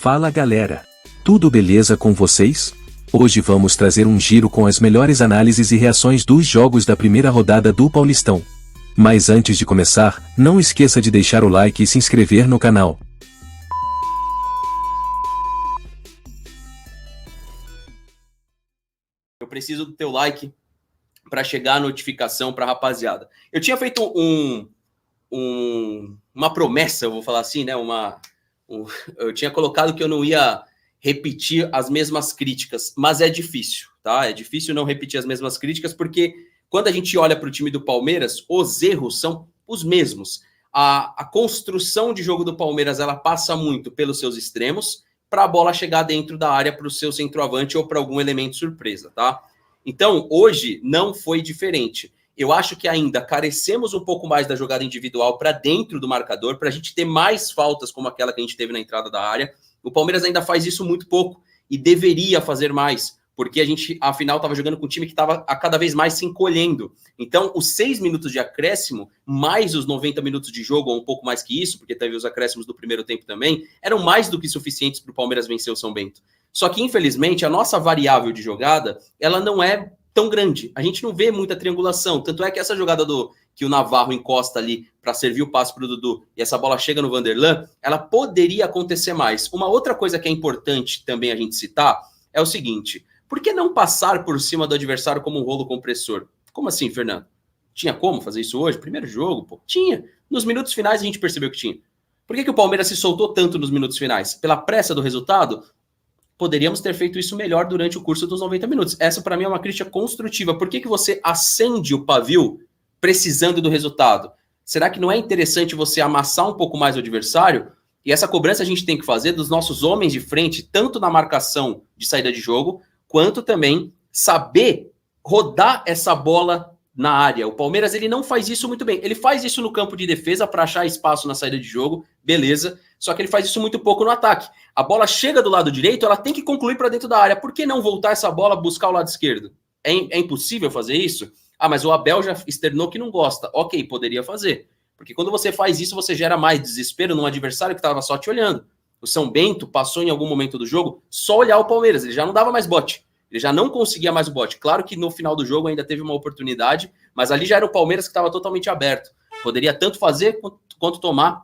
Fala galera! Tudo beleza com vocês? Hoje vamos trazer um giro com as melhores análises e reações dos jogos da primeira rodada do Paulistão. Mas antes de começar, não esqueça de deixar o like e se inscrever no canal. Eu preciso do teu like para chegar a notificação para a rapaziada. Eu tinha feito uma promessa, eu vou falar assim, né? Eu tinha colocado que eu não ia repetir as mesmas críticas, mas é difícil, tá? É difícil não repetir as mesmas críticas, porque quando a gente olha para o time do Palmeiras, os erros são os mesmos. A construção de jogo do Palmeiras, ela passa muito pelos seus extremos, para a bola chegar dentro da área para o seu centroavante ou para algum elemento surpresa, tá? Então, hoje não foi diferente. Eu acho que ainda carecemos um pouco mais da jogada individual para dentro do marcador, para a gente ter mais faltas como aquela que a gente teve na entrada da área. O Palmeiras ainda faz isso muito pouco e deveria fazer mais, porque a gente, afinal, estava jogando com um time que estava a cada vez mais se encolhendo. Então, os 6 minutos de acréscimo, mais os 90 minutos de jogo, ou um pouco mais que isso, porque teve os acréscimos do primeiro tempo também, eram mais do que suficientes para o Palmeiras vencer o São Bento. Só que, infelizmente, a nossa variável de jogada, ela não é tão grande. A gente não vê muita triangulação. Tanto é que essa jogada que o Navarro encosta ali para servir o passe para o Dudu e essa bola chega no Vanderlan, ela poderia acontecer mais. Uma outra coisa que é importante também a gente citar é o seguinte: por que não passar por cima do adversário como um rolo compressor? Como assim, Fernando? Tinha como fazer isso hoje? Primeiro jogo, pô. Tinha. Nos minutos finais a gente percebeu que tinha. Por que o Palmeiras se soltou tanto nos minutos finais? Pela pressa do resultado? Poderíamos ter feito isso melhor durante o curso dos 90 minutos. Essa, para mim, é uma crítica construtiva. Por que você acende o pavio precisando do resultado? Será que não é interessante você amassar um pouco mais o adversário? E essa cobrança a gente tem que fazer dos nossos homens de frente, tanto na marcação de saída de jogo, quanto também saber rodar essa bola na área. O Palmeiras, ele não faz isso muito bem. Ele faz isso no campo de defesa para achar espaço na saída de jogo, beleza. Só que ele faz isso muito pouco no ataque. A bola chega do lado direito, ela tem que concluir para dentro da área. Por que não voltar essa bola, buscar o lado esquerdo? É impossível fazer isso? Ah, mas o Abel já externou que não gosta. Ok, poderia fazer. Porque quando você faz isso, você gera mais desespero num adversário que estava só te olhando. O São Bento passou em algum momento do jogo só olhar o Palmeiras. Ele já não dava mais bote. Ele já não conseguia mais o bote. Claro que no final do jogo ainda teve uma oportunidade, mas ali já era o Palmeiras que estava totalmente aberto. Poderia tanto fazer quanto tomar,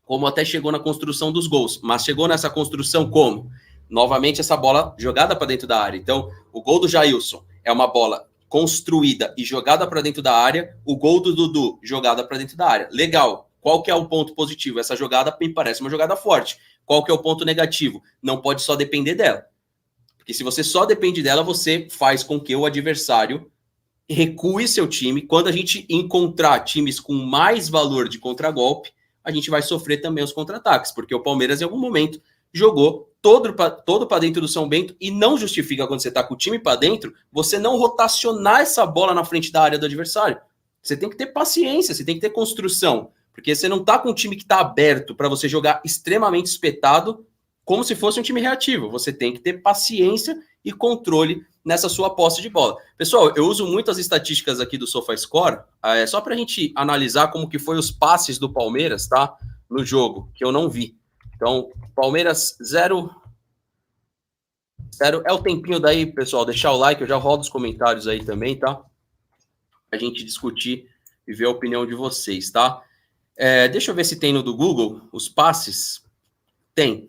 como até chegou na construção dos gols. Mas chegou nessa construção como? Novamente essa bola jogada para dentro da área. Então, o gol do Jailson é uma bola construída e jogada para dentro da área. O gol do Dudu, jogada para dentro da área. Legal. Qual que é o ponto positivo? Essa jogada me parece uma jogada forte. Qual que é o ponto negativo? Não pode só depender dela. Porque se você só depende dela, você faz com que o adversário recue seu time. Quando a gente encontrar times com mais valor de contragolpe, a gente vai sofrer também os contra-ataques, porque o Palmeiras em algum momento jogou todo para dentro do São Bento e não justifica quando você está com o time para dentro, você não rotacionar essa bola na frente da área do adversário. Você tem que ter paciência, você tem que ter construção, porque você não está com um time que está aberto para você jogar extremamente espetado, como se fosse um time reativo. Você tem que ter paciência e controle nessa sua posse de bola. Pessoal, eu uso muito as estatísticas aqui do SofaScore, só para a gente analisar como que foi os passes do Palmeiras, tá? No jogo, que eu não vi. Então, Palmeiras 0. É o tempinho daí, pessoal. Deixar o like, eu já rodo os comentários aí também, tá? A gente discutir e ver a opinião de vocês, tá? Deixa eu ver se tem no do Google os passes. Tem.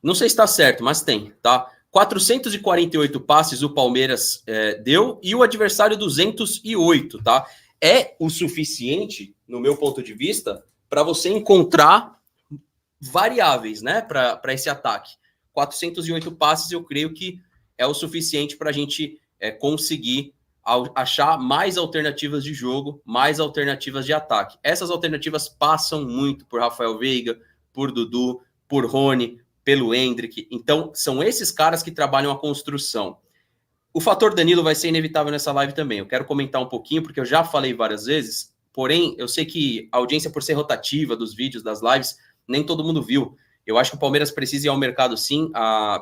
Não sei se está certo, mas tem, tá? 448 passes o Palmeiras deu e o adversário 208, tá? É o suficiente, no meu ponto de vista, para você encontrar variáveis, né, para esse ataque. 408 passes eu creio que é o suficiente para a gente conseguir achar mais alternativas de jogo, mais alternativas de ataque. Essas alternativas passam muito por Rafael Veiga, por Dudu, por Rony, pelo Endrick. Então, são esses caras que trabalham a construção. O fator Danilo vai ser inevitável nessa live também. Eu quero comentar um pouquinho, porque eu já falei várias vezes, porém, eu sei que a audiência, por ser rotativa dos vídeos, das lives, nem todo mundo viu. Eu acho que o Palmeiras precisa ir ao mercado, sim.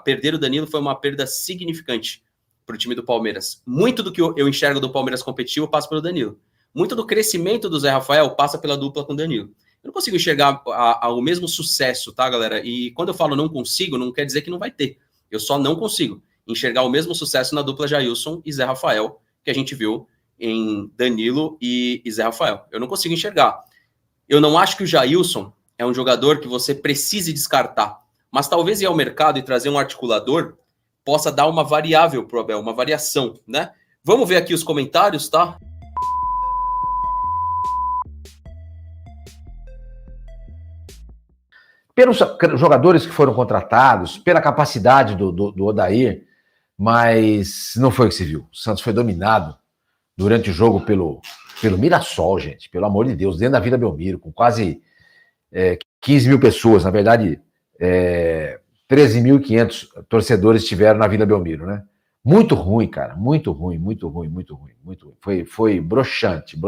Perder o Danilo foi uma perda significante para o time do Palmeiras. Muito do que eu enxergo do Palmeiras competitivo passa pelo Danilo. Muito do crescimento do Zé Rafael passa pela dupla com o Danilo. Eu não consigo enxergar o mesmo sucesso, tá, galera? E quando eu falo não consigo, não quer dizer que não vai ter. Eu só não consigo enxergar o mesmo sucesso na dupla Jailson e Zé Rafael, que a gente viu em Danilo e Zé Rafael. Eu não consigo enxergar. Eu não acho que o Jailson é um jogador que você precise descartar, mas talvez ir ao mercado e trazer um articulador possa dar uma variável pro Abel, uma variação, né? Vamos ver aqui os comentários, tá? Pelos jogadores que foram contratados, pela capacidade do Odair, mas não foi o que se viu. O Santos foi dominado durante o jogo pelo Mirassol, gente, pelo amor de Deus, dentro da Vila Belmiro, com quase 15 mil pessoas, na verdade, 13.500 torcedores estiveram na Vila Belmiro, né? Muito ruim, cara, muito ruim. Foi broxante.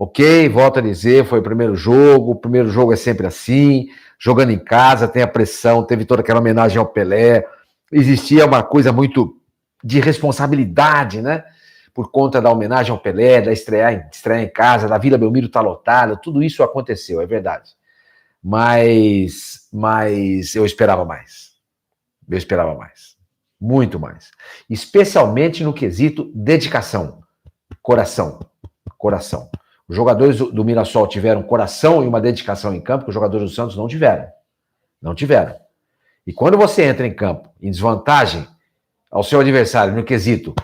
Ok, volto a dizer, foi o primeiro jogo é sempre assim, jogando em casa, tem a pressão, teve toda aquela homenagem ao Pelé, existia uma coisa muito de responsabilidade, né? Por conta da homenagem ao Pelé, da estrear em casa, da Vila Belmiro tá lotada, tudo isso aconteceu, é verdade. Mas eu esperava mais. Muito mais. Especialmente no quesito dedicação, coração. Os jogadores do Mirassol tiveram coração e uma dedicação em campo que os jogadores do Santos não tiveram. E quando você entra em campo em desvantagem ao seu adversário no quesito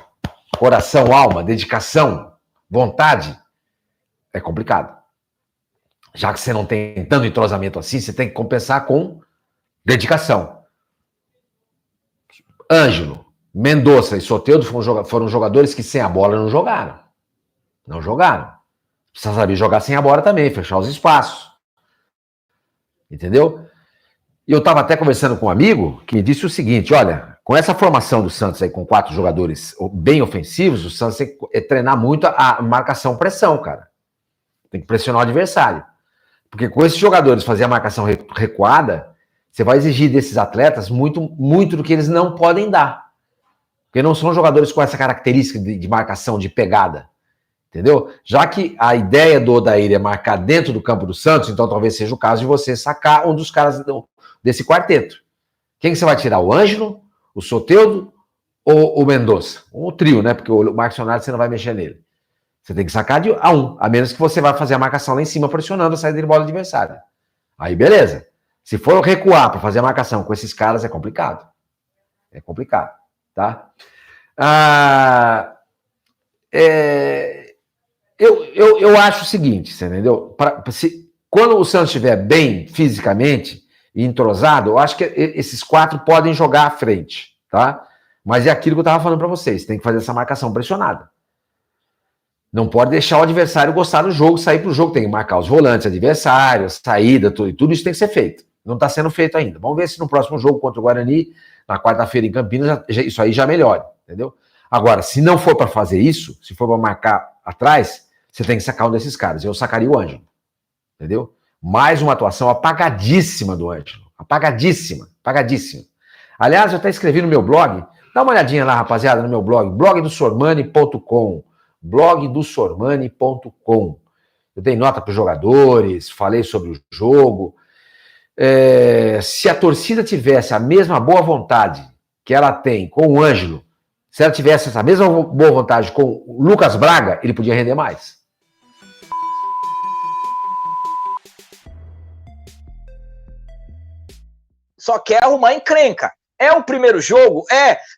coração, alma, dedicação, vontade, é complicado. Já que você não tem tanto entrosamento assim, você tem que compensar com dedicação. Ângelo, Mendonça e Soteldo foram jogadores que sem a bola não jogaram. Precisa saber jogar sem a bola também, fechar os espaços. Entendeu? E eu estava até conversando com um amigo que me disse o seguinte, olha, com essa formação do Santos aí com 4 jogadores bem ofensivos, o Santos tem que treinar muito a marcação-pressão, cara. Tem que pressionar o adversário. Porque com esses jogadores fazer a marcação recuada, você vai exigir desses atletas muito do que eles não podem dar. Porque não são jogadores com essa característica de marcação, de pegada. Entendeu? Já que a ideia do Odair é marcar dentro do campo do Santos, então talvez seja o caso de você sacar um dos caras desse quarteto. Quem que você vai tirar? O Ângelo, o Soteldo ou o Mendonça? Ou o trio, né? Porque o Marcos Leonardo você não vai mexer nele. Você tem que sacar a menos que você vá fazer a marcação lá em cima, pressionando a saída de bola do adversário. Aí beleza. Se for recuar para fazer a marcação com esses caras, é complicado. Tá? Eu acho o seguinte, você entendeu? Quando o Santos estiver bem fisicamente e entrosado, eu acho que esses 4 podem jogar à frente, tá? Mas é aquilo que eu estava falando para vocês, tem que fazer essa marcação pressionada. Não pode deixar o adversário gostar do jogo, sair pro jogo, tem que marcar os volantes adversários, saída, tudo isso tem que ser feito. Não está sendo feito ainda. Vamos ver se no próximo jogo contra o Guarani, na quarta-feira em Campinas, isso aí já melhora, entendeu? Agora, se não for para fazer isso, se for para marcar atrás, você tem que sacar um desses caras. Eu sacaria o Ângelo, entendeu? Mais uma atuação apagadíssima do Ângelo. Apagadíssima. Aliás, eu até escrevi no meu blog. Dá uma olhadinha lá, rapaziada, no meu blog. blogdosormani.com. Eu dei nota para os jogadores, falei sobre o jogo. Se a torcida tivesse a mesma boa vontade que ela tem com o Ângelo, se ela tivesse essa mesma boa vontade com o Lucas Braga, ele podia render mais. Só quer arrumar encrenca. É o primeiro jogo?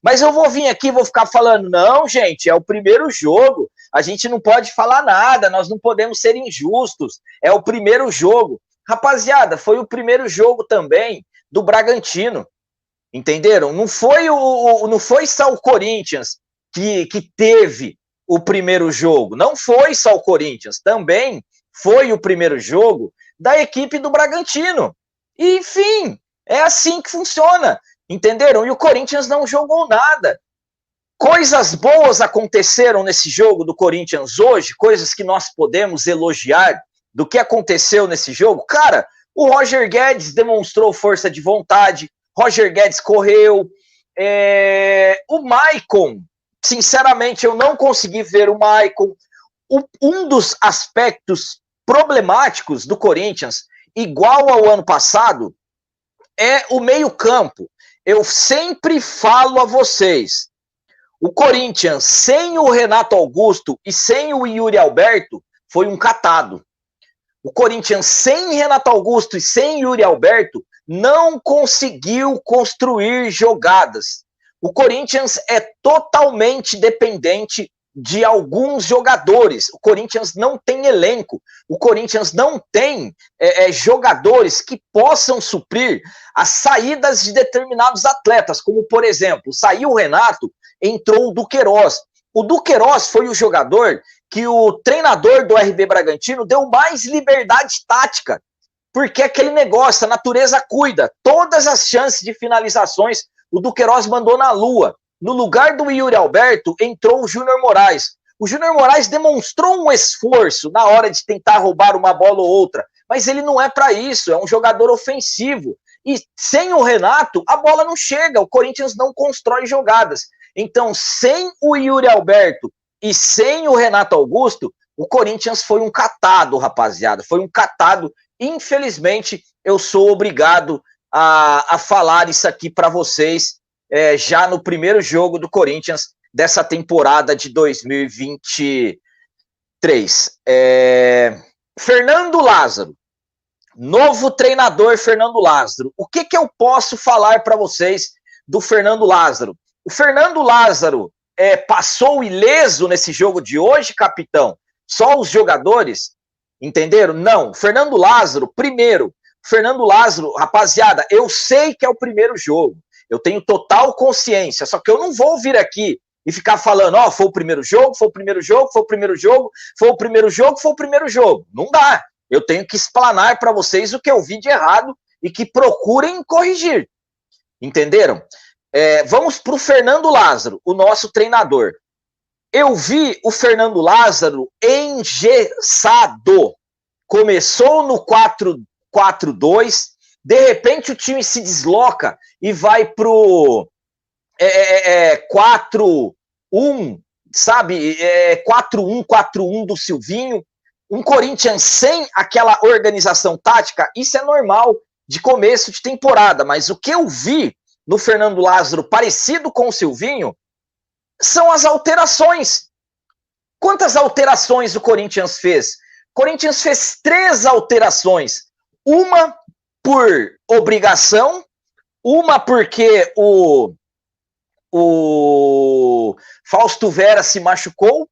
Mas eu vou vir aqui e vou ficar falando, não, gente, é o primeiro jogo, a gente não pode falar nada, nós não podemos ser injustos, é o primeiro jogo. Rapaziada, foi o primeiro jogo também do Bragantino, entenderam? Não foi só o Corinthians que teve o primeiro jogo, não foi só o Corinthians, também foi o primeiro jogo da equipe do Bragantino. E, enfim, é assim que funciona. Entenderam? E o Corinthians não jogou nada. Coisas boas aconteceram nesse jogo do Corinthians hoje, coisas que nós podemos elogiar do que aconteceu nesse jogo. Cara, o Roger Guedes demonstrou força de vontade, Roger Guedes correu, o Maicon, sinceramente, eu não consegui ver o Maicon. Um dos aspectos problemáticos do Corinthians, igual ao ano passado, é o meio-campo. Eu sempre falo a vocês, o Corinthians sem o Renato Augusto e sem o Yuri Alberto foi um catado. O Corinthians sem Renato Augusto e sem Yuri Alberto não conseguiu construir jogadas. O Corinthians é totalmente dependente de alguns jogadores. O Corinthians não tem elenco. O Corinthians não tem jogadores que possam suprir as saídas de determinados atletas, como, por exemplo, saiu o Renato, entrou o Duqueiroz. O Duqueiroz foi o jogador que o treinador do RB Bragantino deu mais liberdade tática, porque aquele negócio, a natureza cuida. Todas as chances de finalizações o Duqueiroz mandou na lua. No lugar do Yuri Alberto, entrou o Júnior Moraes. O Júnior Moraes demonstrou um esforço na hora de tentar roubar uma bola ou outra, mas ele não é para isso, é um jogador ofensivo. E sem o Renato, a bola não chega, o Corinthians não constrói jogadas. Então, sem o Yuri Alberto e sem o Renato Augusto, o Corinthians foi um catado, rapaziada. Foi um catado. Infelizmente, eu sou obrigado a falar isso aqui para vocês, já no primeiro jogo do Corinthians dessa temporada de 2023. Fernando Lázaro, novo treinador Fernando Lázaro. O que eu posso falar para vocês do Fernando Lázaro? O Fernando Lázaro passou ileso nesse jogo de hoje, capitão? Só os jogadores? Entenderam? Não. Fernando Lázaro, primeiro. Fernando Lázaro, rapaziada, eu sei que é o primeiro jogo. Eu tenho total consciência. Só que eu não vou vir aqui e ficar falando, foi o primeiro jogo, foi o primeiro jogo, foi o primeiro jogo, foi o primeiro jogo, foi o primeiro jogo. Não dá. Eu tenho que explanar para vocês o que eu vi de errado e que procurem corrigir. Entenderam? Vamos para o Fernando Lázaro, o nosso treinador. Eu vi o Fernando Lázaro engessado. Começou no 4-4-2, de repente o time se desloca e vai pro 4-1, sabe? 4-1-4-1 do Silvinho. Um Corinthians sem aquela organização tática, isso é normal de começo de temporada, mas o que eu vi no Fernando Lázaro, parecido com o Silvinho, são as alterações. Quantas alterações o Corinthians fez? O Corinthians fez 3 alterações. Uma por obrigação, uma porque o Fausto Vera se machucou,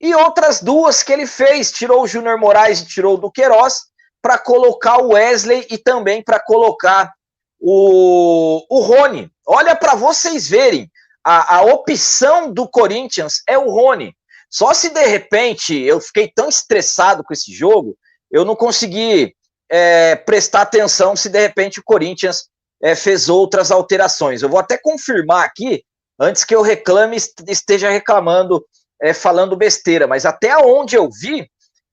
e outras 2 que ele fez, tirou o Júnior Moraes e tirou o Duqueiroz, para colocar o Wesley e também para colocar o Rony. Olha para vocês verem, a opção do Corinthians é o Rony. Só se de repente eu fiquei tão estressado com esse jogo, eu não consegui prestar atenção se de repente o Corinthians fez outras alterações. Eu vou até confirmar aqui, antes que eu reclame, esteja reclamando, falando besteira, mas até onde eu vi,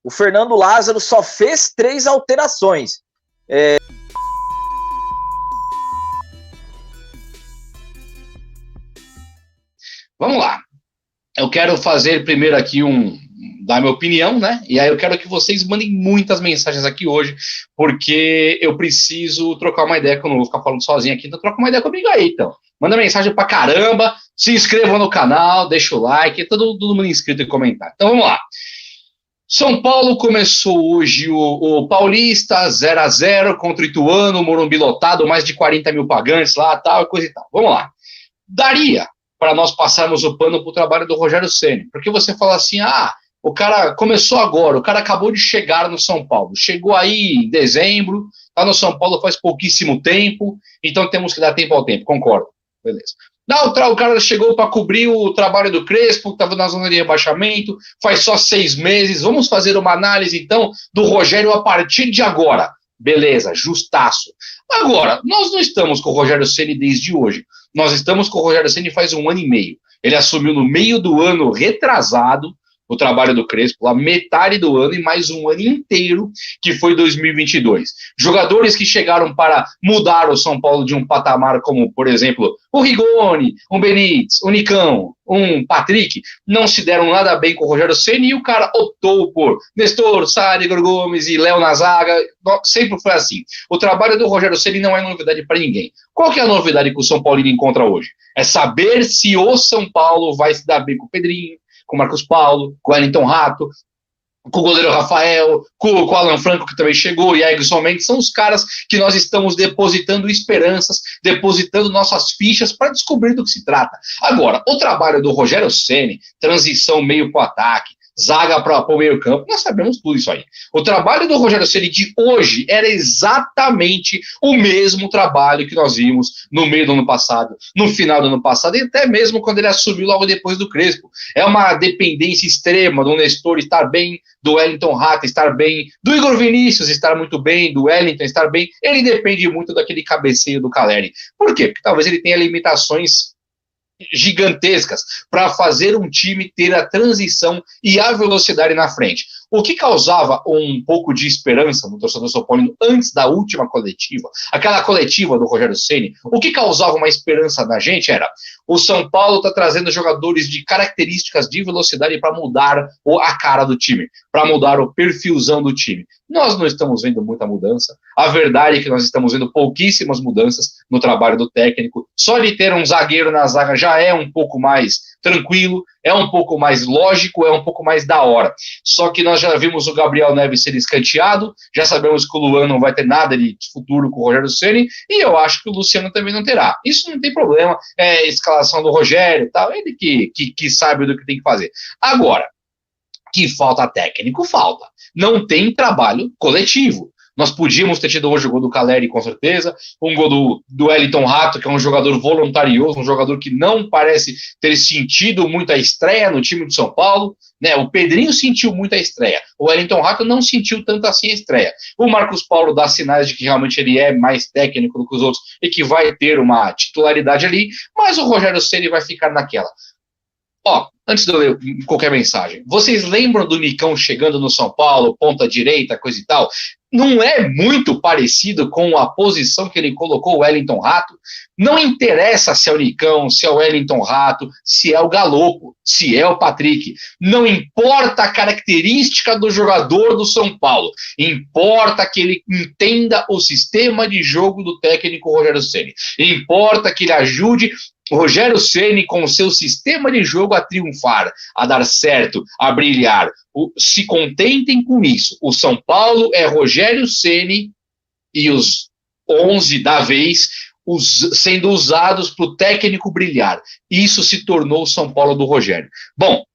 o Fernando Lázaro só fez 3 alterações. Vamos lá. Eu quero fazer primeiro aqui dar minha opinião, né? E aí eu quero que vocês mandem muitas mensagens aqui hoje, porque eu preciso trocar uma ideia, que eu não vou ficar falando sozinho aqui, então troca uma ideia comigo aí, então. Manda mensagem pra caramba, se inscrevam no canal, deixa o like, todo mundo inscrito e comentar. Então vamos lá. São Paulo começou hoje o Paulista 0-0 contra o Ituano, Morumbi lotado, mais de 40 mil pagantes lá, tal, coisa e tal. Vamos lá. Daria para nós passarmos o pano para o trabalho do Rogério Ceni, porque você fala assim, o cara começou agora, o cara acabou de chegar no São Paulo, chegou aí em dezembro, tá no São Paulo faz pouquíssimo tempo, então temos que dar tempo ao tempo, concordo, beleza. Não, o cara chegou para cobrir o trabalho do Crespo, estava na zona de rebaixamento, faz só 6 meses, vamos fazer uma análise então do Rogério a partir de agora, beleza, justaço. Agora, nós não estamos com o Rogério Ceni desde hoje, nós estamos com o Rogério Ceni faz 1 ano e meio, ele assumiu no meio do ano retrasado o trabalho do Crespo, a metade do ano e mais 1 ano inteiro, que foi 2022. Jogadores que chegaram para mudar o São Paulo de um patamar como, por exemplo, o Rigoni, o Benítez, o Nicão, um Patrick, não se deram nada bem com o Rogério Ceni e o cara optou por Nestor, Sara, Igor Gomes e Léo na zaga. Sempre foi assim. O trabalho do Rogério Ceni não é novidade para ninguém. Qual que é a novidade que o São Paulo encontra hoje? É saber se o São Paulo vai se dar bem com o Pedrinho, com o Marcos Paulo, com o Wellington Rato, com o goleiro Rafael, com o Alan Franco, que também chegou, e Egson Mendes, são os caras que nós estamos depositando esperanças, depositando nossas fichas para descobrir do que se trata. Agora, o trabalho do Rogério Ceni, transição meio para o ataque, zaga para o meio campo, nós sabemos tudo isso aí. O trabalho do Rogério Ceni de hoje era exatamente o mesmo trabalho que nós vimos no meio do ano passado, no final do ano passado, e até mesmo quando ele assumiu logo depois do Crespo. É uma dependência extrema do Nestor estar bem, do Wellington Rato estar bem, do Igor Vinícius estar muito bem, do Wellington estar bem. Ele depende muito daquele cabeceio do Caleri. Por quê? Porque talvez ele tenha limitações gigantescas para fazer um time ter a transição e a velocidade na frente. O que causava um pouco de esperança no torcedor São Paulino antes da última coletiva, aquela coletiva do Rogério Ceni, o que causava uma esperança na gente era: o São Paulo está trazendo jogadores de características de velocidade para mudar a cara do time, para mudar o perfilzão do time. Nós não estamos vendo muita mudança. A verdade é que nós estamos vendo pouquíssimas mudanças no trabalho do técnico. Só de ter um zagueiro na zaga já é um pouco mais tranquilo, é um pouco mais lógico, é um pouco mais da hora. Só que nós já vimos o Gabriel Neves ser escanteado, já sabemos que o Luan não vai ter nada de futuro com o Rogério Ceni, e eu acho que o Luciano também não terá. Isso não tem problema, é a escalação do Rogério e tal, ele que sabe do que tem que fazer. Agora, que falta técnico, falta. Não tem trabalho coletivo. Nós podíamos ter tido hoje o gol do Caleri, com certeza, um gol do Wellington Rato, que é um jogador voluntarioso, um jogador que não parece ter sentido muito a estreia no time do São Paulo, né? O Pedrinho sentiu muito a estreia, o Wellington Rato não sentiu tanto assim a estreia. O Marcos Paulo dá sinais de que realmente ele é mais técnico do que os outros e que vai ter uma titularidade ali, mas o Rogério Ceni vai ficar naquela. Antes de eu ler qualquer mensagem, vocês lembram do Nicão chegando no São Paulo, ponta direita, coisa e tal? Não é muito parecido com a posição que ele colocou o Wellington Rato? Não interessa se é o Nicão, se é o Wellington Rato, se é o Galopo, se é o Patrick. Não importa a característica do jogador do São Paulo. Importa que ele entenda o sistema de jogo do técnico Rogério Ceni. Importa que ele ajude o Rogério Ceni com o seu sistema de jogo a triunfar, a dar certo, a brilhar. Se contentem com isso. O São Paulo é Rogério Ceni e os 11 da vez sendo usados para o técnico brilhar. Isso se tornou o São Paulo do Rogério. Bom,